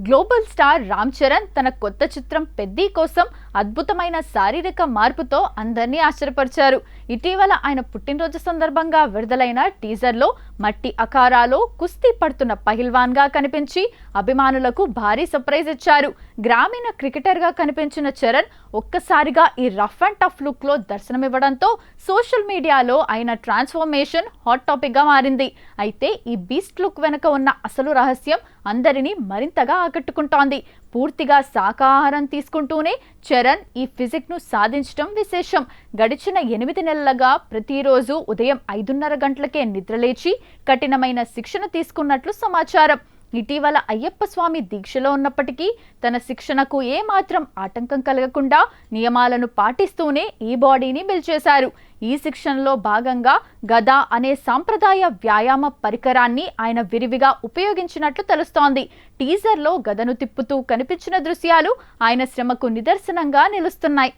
Global star Ram Charan తన కొత్త చిత్రం పెద్ది కోసం అద్భుతమైన శారీరక మార్పుతో అందరినీ ఆశ్చర్యపరిచారు. ఇటీవల ఆయన పుట్టినరోజు సందర్భంగా విడుదలైన టీజర్లో మట్టి అఖారాలో కుస్తీ పడుతున్న పహిల్వాన్ గా కనిపించి అభిమానులకు భారీ సర్ప్రైజ్ ఇచ్చారు. గ్రామీణ క్రికెటర్ గా కనిపించిన చరణ్ ఒక్కసారిగా ఈ రఫ్ అండ్ టఫ్ లుక్ లో దర్శనమివ్వడంతో సోషల్ మీడియాలో ఆయన ట్రాన్స్ఫర్మేషన్ హాట్ టాపిక్ గా మారింది. అయితే ఈ బీస్ట్ లుక్ వెనుక ఉన్న అసలు రహస్యం అందరినీ మరింతగా ఆకట్టుకుంటోంది. పూర్తిగా శాకాహారం తీసుకుంటూనే చరణ్ ఈ ఫిజిక్ ను సాధించడం విశేషం. గడిచిన 8 నెలలుగా ప్రతిరోజు ఉదయం 5:30 గంటలకే నిద్రలేచి కఠినమైన శిక్షణ తీసుకున్నట్లు సమాచారం. ఇటీవల అయ్యప్ప స్వామి దీక్షలో ఉన్నప్పటికీ తన శిక్షణకు ఏమాత్రం ఆటంకం కలగకుండా నియమాలను పాటిస్తూనే ఈ బాడీని బిల్డ్ చేశారు. ఈ శిక్షణలో భాగంగా గద అనే సాంప్రదాయ వ్యాయామ పరికరాన్ని ఆయన విరివిగా ఉపయోగించినట్లు తెలుస్తోంది. టీజర్లో గదను తిప్పుతూ కనిపించిన దృశ్యాలు ఆయన శ్రమకు నిదర్శనంగా నిలుస్తున్నాయి.